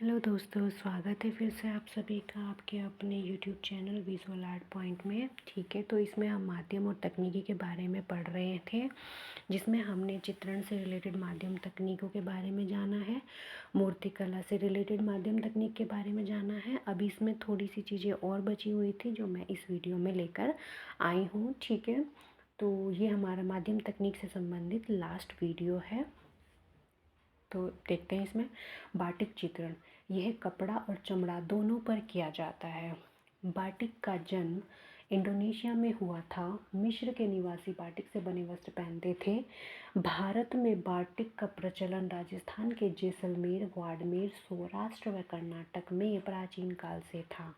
Hello दोस्तों, स्वागत है फिर से आप सभी का आपके अपने YouTube channel visual art point में। ठीक है, तो इसमें हम माध्यम और तकनीकी के बारे में पढ़ रहे थे, जिसमें हमने चित्रण से रिलेटेड माध्यम तकनीकों के बारे में जाना है, मूर्तिकला से रिलेटेड माध्यम तकनीक के बारे में जाना है। अभी इसमें थोड़ी सी चीज़ें और बची हुई थी जो मैं इस वीडियो में लेकर आई हूँ। ठीक है, तो ये हमारा माध्यम तकनीक से संबंधित लास्ट वीडियो है। तो देखते हैं इसमें बाटिक चित्रण। यह कपड़ा और चमड़ा दोनों पर किया जाता है। बाटिक का जन्म इंडोनेशिया में हुआ था। मिस्र के निवासी बाटिक से बने वस्त्र पहनते थे। भारत में बाटिक का प्रचलन राजस्थान के जैसलमेर, बाड़मेर, सौराष्ट्र व कर्नाटक में प्राचीन काल से था।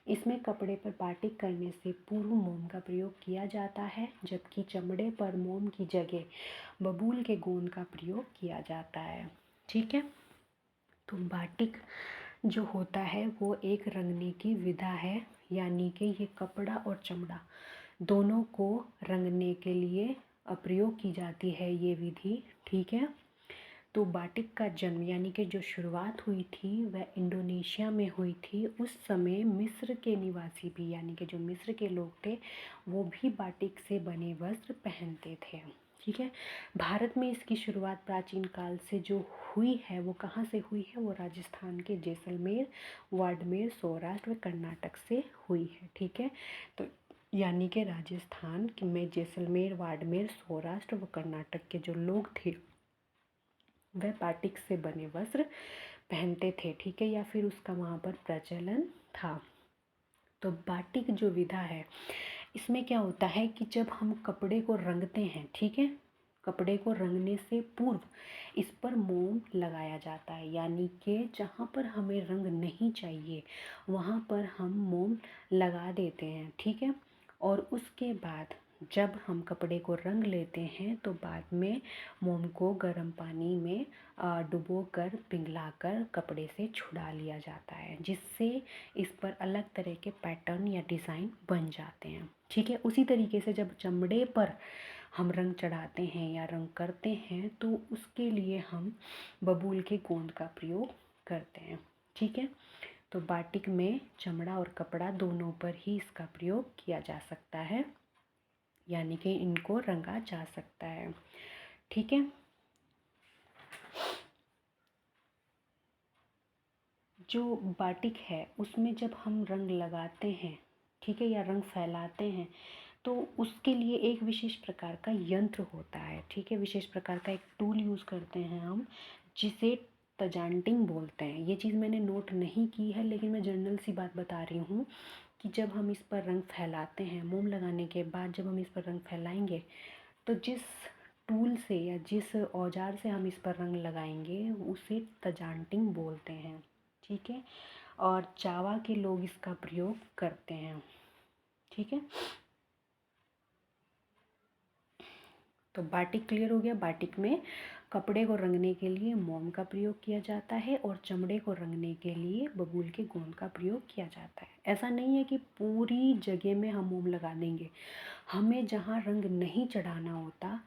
इसमें कपड़े पर बाटिक करने से पूर्व मोम का प्रयोग किया जाता है, जबकि चमड़े पर मोम की जगह बबूल के गोंद का प्रयोग किया जाता है। ठीक है, तो बाटिक जो होता है वो एक रंगने की विधा है, यानी कि ये कपड़ा और चमड़ा दोनों को रंगने के लिए प्रयोग की जाती है ये विधि। ठीक है, तो बाटिक का जन्म यानी कि जो शुरुआत हुई थी वह इंडोनेशिया में हुई थी। उस समय मिस्र के निवासी भी यानी कि जो मिस्र के लोग थे वो भी बाटिक से बने वस्त्र पहनते थे। ठीक है, भारत में इसकी शुरुआत प्राचीन काल से जो हुई है वो कहाँ से हुई है, वो राजस्थान के जैसलमेर, बाड़मेर, सौराष्ट्र व कर्नाटक से हुई है। ठीक है, तो यानी कि राजस्थान में जैसलमेर, बाड़मेर, सौराष्ट्र व कर्नाटक के जो लोग थे वह बाटिक से बने वस्त्र पहनते थे। ठीक है, या फिर उसका वहाँ पर प्रचलन था। तो बाटिक जो विधा है इसमें क्या होता है कि जब हम कपड़े को रंगते हैं, ठीक है, कपड़े को रंगने से पूर्व इस पर मोम लगाया जाता है, यानी कि जहाँ पर हमें रंग नहीं चाहिए वहाँ पर हम मोम लगा देते हैं। ठीक है, और उसके बाद जब हम कपड़े को रंग लेते हैं तो बाद में मोम को गर्म पानी में डुबो कर पिघला कर कपड़े से छुड़ा लिया जाता है, जिससे इस पर अलग तरह के पैटर्न या डिज़ाइन बन जाते हैं। ठीक है, उसी तरीके से जब चमड़े पर हम रंग चढ़ाते हैं या रंग करते हैं तो उसके लिए हम बबूल के गोंद का प्रयोग करते हैं। ठीक है, तो बाटिक में चमड़ा और कपड़ा दोनों पर ही इसका प्रयोग किया जा सकता है, यानी कि इनको रंगा जा सकता है। ठीक है, जो बाटिक है उसमें जब हम रंग लगाते हैं, ठीक है, या रंग फैलाते हैं तो उसके लिए एक विशेष प्रकार का यंत्र होता है। ठीक है, विशेष प्रकार का एक टूल यूज़ करते हैं हम, जिसे तजांटिंग बोलते हैं। ये चीज़ मैंने नोट नहीं की है, लेकिन मैं जनरल सी बात बता रही हूँ कि जब हम इस पर रंग फैलाते हैं, मोम लगाने के बाद जब हम इस पर रंग फैलाएंगे तो जिस टूल से या जिस औजार से हम इस पर रंग लगाएंगे उसे तजांटिंग बोलते हैं। ठीक है, और जावा के लोग इसका प्रयोग करते हैं। ठीक है, तो बाटिक क्लियर हो गया। बाटिक में कपड़े को रंगने के लिए मोम का प्रयोग किया जाता है और चमड़े को रंगने के लिए बबूल के गोंद का प्रयोग किया जाता है। ऐसा नहीं है कि पूरी जगह में हम मोम लगा देंगे। हमें जहाँ रंग नहीं चढ़ाना होता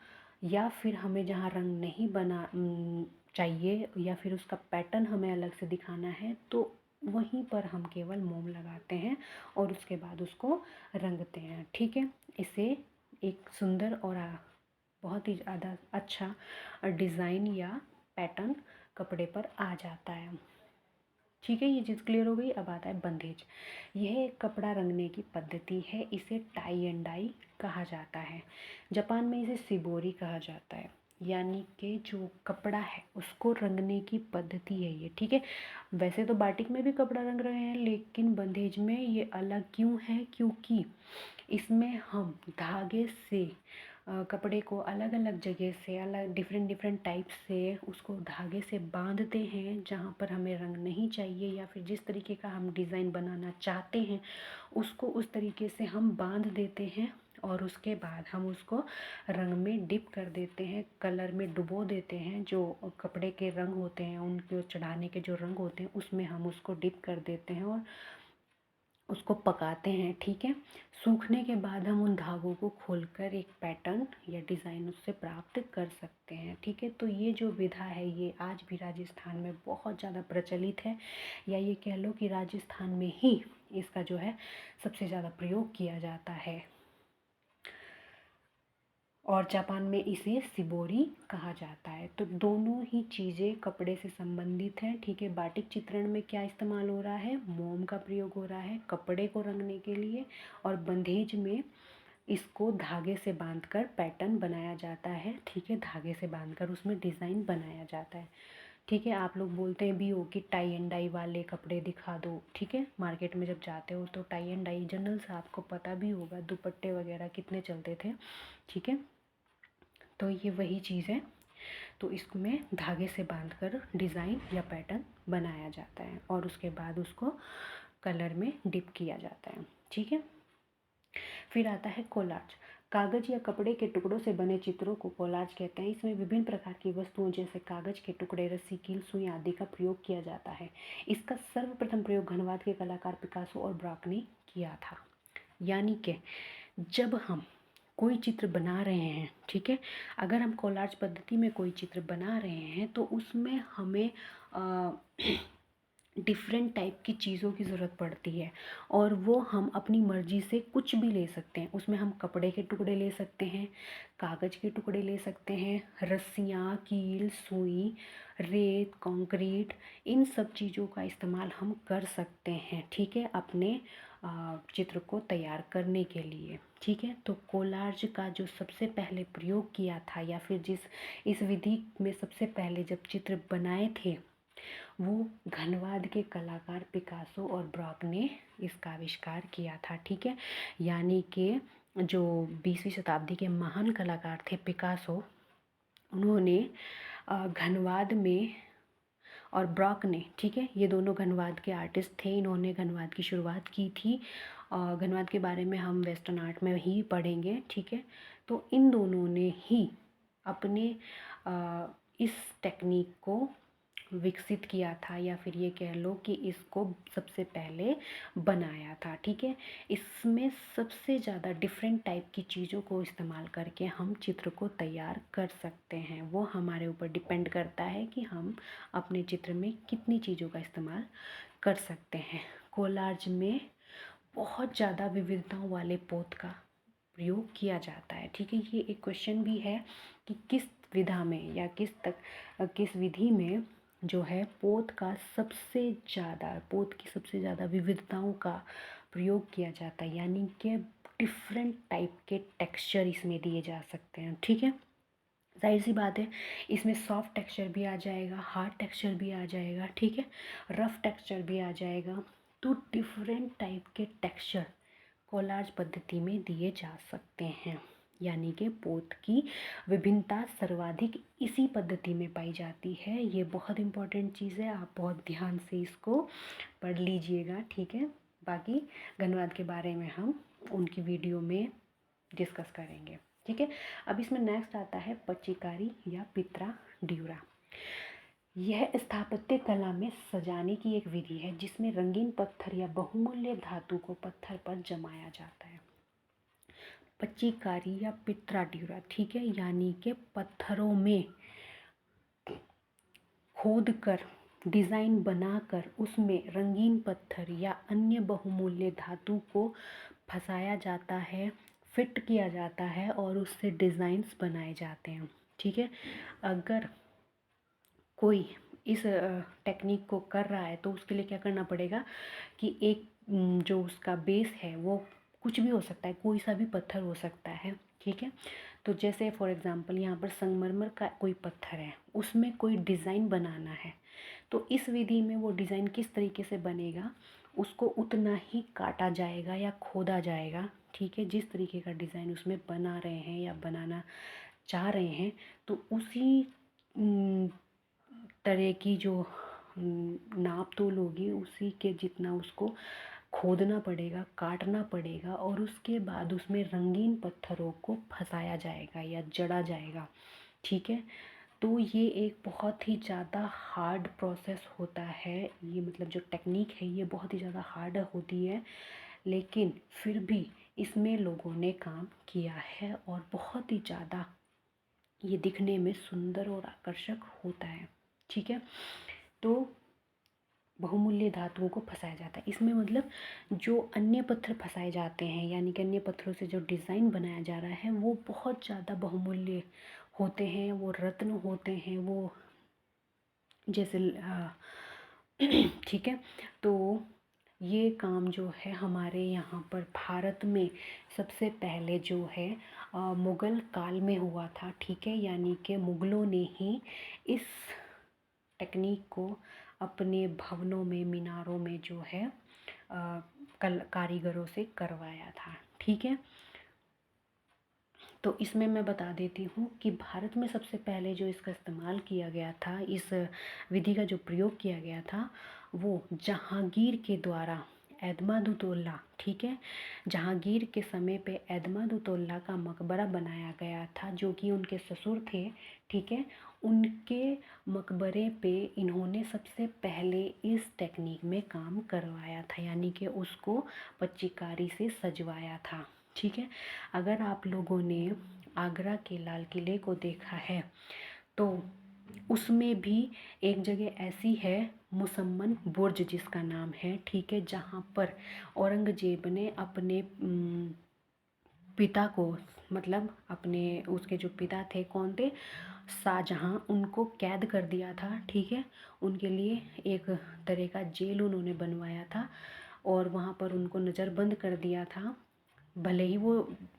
या फिर हमें जहाँ रंग नहीं चाहिए या फिर उसका पैटर्न हमें अलग से दिखाना है तो वहीं पर हम केवल मोम लगाते हैं और उसके बाद उसको रंगते हैं। ठीक है, इससे एक सुंदर और बहुत ही ज़्यादा अच्छा डिज़ाइन या पैटर्न कपड़े पर आ जाता है। ठीक है, ये चीज़ क्लियर हो गई। अब आता है बंधेज। यह एक कपड़ा रंगने की पद्धति है। इसे टाई एंड डाई कहा जाता है। जापान में इसे सिबोरी कहा जाता है, यानी कि जो कपड़ा है उसको रंगने की पद्धति है ये। ठीक है, वैसे तो बाटिक में भी कपड़ा रंग रहे हैं, लेकिन बंधेज में ये अलग क्यों है, क्योंकि इसमें हम धागे से कपड़े को अलग अलग जगह से अलग डिफरेंट डिफरेंट टाइप से उसको धागे से बांधते हैं। जहाँ पर हमें रंग नहीं चाहिए या फिर जिस तरीके का हम डिज़ाइन बनाना चाहते हैं उसको उस तरीके से हम बांध देते हैं और उसके बाद हम उसको रंग में डिप कर देते हैं, कलर में डुबो देते हैं। जो कपड़े के रंग होते हैं, उनके चढ़ाने के जो रंग होते हैं उसमें हम उसको डिप कर देते हैं और उसको पकाते हैं, ठीक है। सूखने के बाद हम उन धागों को खोलकर एक पैटर्न या डिज़ाइन उससे प्राप्त कर सकते हैं, ठीक है। तो ये जो विधा है ये आज भी राजस्थान में बहुत ज़्यादा प्रचलित है, या ये कह लो कि राजस्थान में ही इसका जो है सबसे ज़्यादा प्रयोग किया जाता है। और जापान में इसे शिबोरी कहा जाता है। तो दोनों ही चीज़ें कपड़े से संबंधित हैं, ठीक है। बाटिक चित्रण में क्या इस्तेमाल हो रहा है, मोम का प्रयोग हो रहा है कपड़े को रंगने के लिए, और बंधेज में इसको धागे से बांधकर पैटर्न बनाया जाता है, ठीक है। धागे से बांधकर उसमें डिज़ाइन बनाया जाता है, ठीक है। आप लोग बोलते हैं भी हो कि टाई एंड डाई वाले कपड़े दिखा दो, ठीक है। मार्केट में जब जाते हो तो टाई एंड डाई जनरल से आपको पता भी होगा दुपट्टे वगैरह कितने चलते थे, ठीक है। तो ये वही चीज़ है। तो इसमें धागे से बांधकर डिज़ाइन या पैटर्न बनाया जाता है और उसके बाद उसको कलर में डिप किया जाता है, ठीक है। फिर आता है कोलाज। कागज या कपड़े के टुकड़ों से बने चित्रों को कोलाज कहते हैं। इसमें विभिन्न प्रकार की वस्तुओं जैसे कागज के टुकड़े, रस्सी, कील, सुई आदि का प्रयोग किया जाता है। इसका सर्वप्रथम प्रयोग घनवाद के कलाकार पिकासो और ब्राक ने किया था। यानी कि जब हम कोई चित्र बना रहे हैं, ठीक है, अगर हम कोलाज पद्धति में कोई चित्र बना रहे हैं तो उसमें हमें डिफरेंट टाइप की चीज़ों की ज़रूरत पड़ती है, और वो हम अपनी मर्ज़ी से कुछ भी ले सकते हैं। उसमें हम कपड़े के टुकड़े ले सकते हैं, कागज़ के टुकड़े ले सकते हैं, रस्सियाँ, कील, सुई, रेत, कंक्रीट, इन सब चीज़ों का इस्तेमाल हम कर सकते हैं, ठीक है, अपने चित्र को तैयार करने के लिए, ठीक है। तो कोलाज का जो सबसे पहले प्रयोग किया था, या फिर इस विधि में सबसे पहले जब चित्र बनाए थे, वो घनवाद के कलाकार पिकासो और ब्राक ने इसका आविष्कार किया था, ठीक है। यानी कि जो 20वीं शताब्दी के महान कलाकार थे पिकासो, उन्होंने घनवाद में, और ब्राक ने, ठीक है, ये दोनों घनवाद के आर्टिस्ट थे। इन्होंने घनवाद की शुरुआत की थी। घनवाद के बारे में हम वेस्टर्न आर्ट में ही पढ़ेंगे, ठीक है। तो इन दोनों ने ही अपने इस टेक्निक को विकसित किया था, या फिर ये कह लो कि इसको सबसे पहले बनाया था, ठीक है। इसमें सबसे ज़्यादा डिफरेंट टाइप की चीज़ों को इस्तेमाल करके हम चित्र को तैयार कर सकते हैं। वो हमारे ऊपर डिपेंड करता है कि हम अपने चित्र में कितनी चीज़ों का इस्तेमाल कर सकते हैं। कोलाज में बहुत ज़्यादा विविधताओं वाले पोत का प्रयोग किया जाता है, ठीक है। ये एक क्वेश्चन भी है कि किस विधा में या किस विधि में जो है पोत की सबसे ज़्यादा विविधताओं का प्रयोग किया जाता है, यानी कि डिफरेंट टाइप के टेक्सचर इसमें दिए जा सकते हैं, ठीक है। जाहिर सी बात है, इसमें सॉफ्ट टेक्सचर भी आ जाएगा, हार्ड टेक्सचर भी आ जाएगा, ठीक है, रफ टेक्सचर भी आ जाएगा। तो डिफरेंट टाइप के टेक्सचर कोलाज पद्धति में दिए जा सकते हैं, यानी कि पोत की विभिन्नता सर्वाधिक इसी पद्धति में पाई जाती है। ये बहुत इम्पोर्टेंट चीज़ है, आप बहुत ध्यान से इसको पढ़ लीजिएगा, ठीक है। बाकी घनवाद के बारे में हम उनकी वीडियो में डिस्कस करेंगे, ठीक है। अब इसमें नेक्स्ट आता है पच्चीकारी या पित्रा ड्यूरा। यह स्थापत्य कला में सजाने की एक विधि है जिसमें रंगीन पत्थर या बहुमूल्य धातु को पत्थर पर जमाया जाता है। पच्चीकारी या पित्रा ड्यूरा, ठीक है, यानी कि पत्थरों में खोद कर डिज़ाइन बनाकर उसमें रंगीन पत्थर या अन्य बहुमूल्य धातु को फंसाया जाता है, फिट किया जाता है और उससे डिज़ाइंस बनाए जाते हैं, ठीक है। अगर कोई इस टेक्निक को कर रहा है तो उसके लिए क्या करना पड़ेगा कि एक जो उसका बेस है वो कुछ भी हो सकता है, कोई सा भी पत्थर हो सकता है, ठीक है। तो जैसे फॉर एग्ज़ाम्पल यहाँ पर संगमरमर का कोई पत्थर है, उसमें कोई डिज़ाइन बनाना है, तो इस विधि में वो डिज़ाइन किस तरीके से बनेगा, उसको उतना ही काटा जाएगा या खोदा जाएगा, ठीक है। जिस तरीके का डिज़ाइन उसमें बना रहे हैं या बनाना चाह रहे हैं, तो उसी तरह की जो नाप तोल होगी उसी के जितना उसको खोदना पड़ेगा, काटना पड़ेगा, और उसके बाद उसमें रंगीन पत्थरों को फंसाया जाएगा या जड़ा जाएगा, ठीक है। तो ये एक बहुत ही ज़्यादा हार्ड प्रोसेस होता है, ये मतलब जो टेक्निक है ये बहुत ही ज़्यादा हार्ड होती है, लेकिन फिर भी इसमें लोगों ने काम किया है और बहुत ही ज़्यादा ये दिखने में सुंदर और आकर्षक होता है। ठीक है, तो बहुमूल्य धातुओं को फंसाया जाता है इसमें, मतलब जो अन्य पत्थर फंसाए जाते हैं यानी कि अन्य पत्थरों से जो डिज़ाइन बनाया जा रहा है वो बहुत ज़्यादा बहुमूल्य होते हैं, वो रत्न होते हैं, वो जैसे ठीक है। तो ये काम जो है हमारे यहाँ पर भारत में सबसे पहले जो है मुग़ल काल में हुआ था। ठीक है, यानी कि मुग़लों ने ही इस टेक्निक को अपने भवनों में, मीनारों में जो है कल कारीगरों से करवाया था। ठीक है, तो इसमें मैं बता देती हूँ कि भारत में सबसे पहले जो इसका इस्तेमाल किया गया था, इस विधि का जो प्रयोग किया गया था, वो जहांगीर के द्वारा एतमादुद्दौला, ठीक है, जहांगीर के समय पे एतमादुद्दौला का मकबरा बनाया गया था जो कि उनके ससुर थे। ठीक है, उनके मकबरे पे इन्होंने सबसे पहले इस टेक्निक में काम करवाया था, यानी कि उसको पच्चीकारी से सजवाया था। ठीक है, अगर आप लोगों ने आगरा के लाल किले को देखा है तो उसमें भी एक जगह ऐसी है, मुसम्मन बुर्ज जिसका नाम है। ठीक है, जहाँ पर औरंगजेब ने अपने पिता को, मतलब अपने उसके जो पिता थे, कौन थे, शाहजहाँ, उनको कैद कर दिया था। ठीक है, उनके लिए एक तरह का जेल उन्होंने बनवाया था और वहाँ पर उनको नज़रबंद कर दिया था। भले ही वो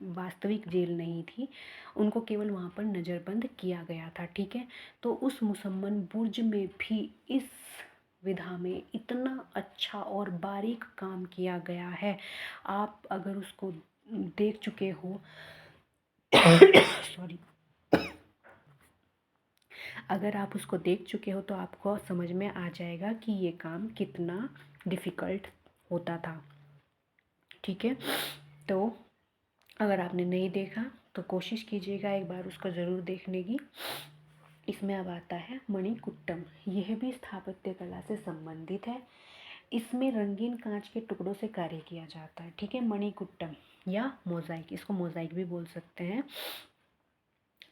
वास्तविक जेल नहीं थी, उनको केवल वहाँ पर नज़रबंद किया गया था। ठीक है, तो उस मुसम्मन बुर्ज में भी इस विधा में इतना अच्छा और बारीक काम किया गया है, आप अगर उसको देख चुके हो सॉरी, अगर आप उसको देख चुके हो तो आपको समझ में आ जाएगा कि ये काम कितना डिफ़िकल्ट होता था। ठीक है, तो अगर आपने नहीं देखा तो कोशिश कीजिएगा एक बार उसको ज़रूर देखने की। इसमें अब आता है मणिकुट्टम, यह भी स्थापत्य कला से संबंधित है। इसमें रंगीन कांच के टुकड़ों से कार्य किया जाता है। ठीक है, मणिकुट्टम या मोज़ाइक, इसको मोज़ाइक भी बोल सकते हैं।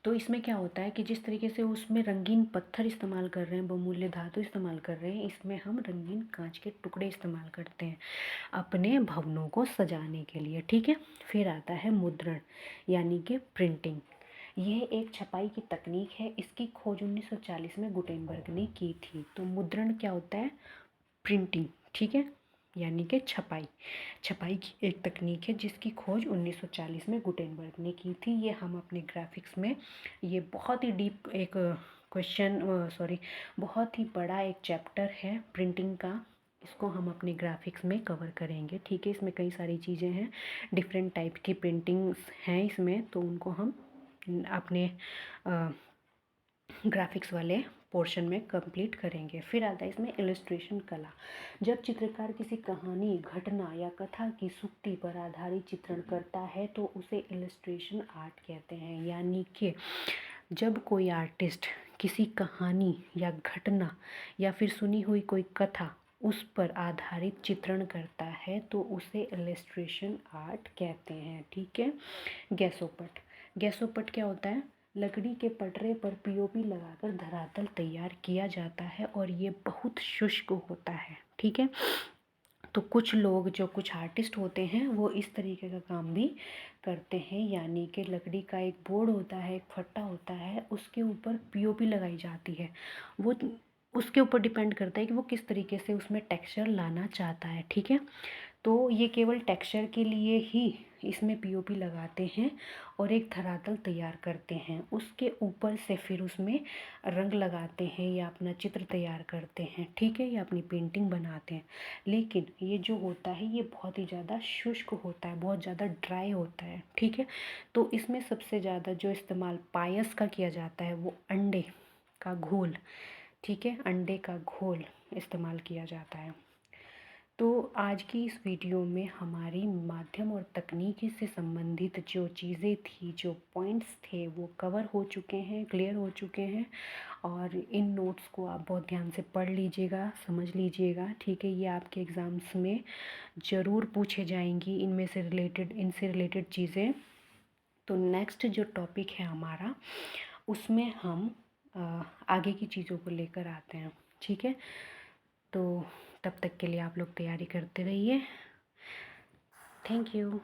तो इसमें क्या होता है कि जिस तरीके से उसमें रंगीन पत्थर इस्तेमाल कर रहे हैं, बहुमूल्य धातु इस्तेमाल कर रहे हैं, इसमें हम रंगीन कांच के टुकड़े इस्तेमाल करते हैं अपने भवनों को सजाने के लिए। ठीक है, फिर आता है मुद्रण यानी कि प्रिंटिंग। यह एक छपाई की तकनीक है, इसकी खोज 1940 में गुटेनबर्ग ने की थी। तो मुद्रण क्या होता है, प्रिंटिंग। ठीक है, यानी कि छपाई, छपाई की एक तकनीक है जिसकी खोज 1940 में गुटेनबर्ग ने की थी। ये हम अपने ग्राफिक्स में, ये बहुत ही डीप एक क्वेश्चन, सॉरी, बहुत ही बड़ा एक चैप्टर है प्रिंटिंग का, इसको हम अपने ग्राफिक्स में कवर करेंगे। ठीक है, इसमें कई सारी चीज़ें हैं, डिफरेंट टाइप की प्रिंटिंग्स हैं इसमें, तो उनको हम अपने ग्राफिक्स वाले पोर्शन में कंप्लीट करेंगे। फिर आता है इसमें इलस्ट्रेशन कला। जब चित्रकार किसी कहानी, घटना या कथा की सूक्ति पर आधारित चित्रण करता है तो उसे इलस्ट्रेशन आर्ट कहते हैं। यानी कि जब कोई आर्टिस्ट किसी कहानी या घटना या फिर सुनी हुई कोई कथा उस पर आधारित चित्रण करता है तो उसे इलस्ट्रेशन आर्ट कहते हैं। ठीक है, गैसोपट, गैसोपट क्या होता है, लकड़ी के पटरे पर पीओपी लगाकर धरातल तैयार किया जाता है और ये बहुत शुष्क होता है। ठीक है, तो कुछ लोग, जो कुछ आर्टिस्ट होते हैं, वो इस तरीके का काम भी करते हैं, यानी कि लकड़ी का एक बोर्ड होता है, एक फट्टा होता है, उसके ऊपर पीओपी लगाई जाती है। वो उसके ऊपर डिपेंड करता है कि वो किस तरीके से उसमें टेक्सचर लाना चाहता है। ठीक है, तो ये केवल टेक्सचर के लिए ही इसमें पीओपी लगाते हैं और एक धरातल तैयार करते हैं, उसके ऊपर से फिर उसमें रंग लगाते हैं या अपना चित्र तैयार करते हैं। ठीक है, या अपनी पेंटिंग बनाते हैं। लेकिन ये जो होता है ये बहुत ही ज़्यादा शुष्क होता है, बहुत ज़्यादा ड्राई होता है। ठीक है, तो इसमें सबसे ज़्यादा जो इस्तेमाल पायस का किया जाता है वो अंडे का घोल, ठीक है, अंडे का घोल इस्तेमाल किया जाता है। तो आज की इस वीडियो में हमारी माध्यम और तकनीकी से संबंधित जो चीज़ें थी, जो पॉइंट्स थे, वो कवर हो चुके हैं, क्लियर हो चुके हैं। और इन नोट्स को आप बहुत ध्यान से पढ़ लीजिएगा, समझ लीजिएगा, ठीक है। ये आपके एग्ज़ाम्स में ज़रूर पूछे जाएंगी, इनसे रिलेटेड चीज़ें। तो नेक्स्ट जो टॉपिक है हमारा, उसमें हम आगे की चीज़ों को लेकर आते हैं, ठीक है। तो तब तक के लिए आप लोग तैयारी करते रहिए। Thank you.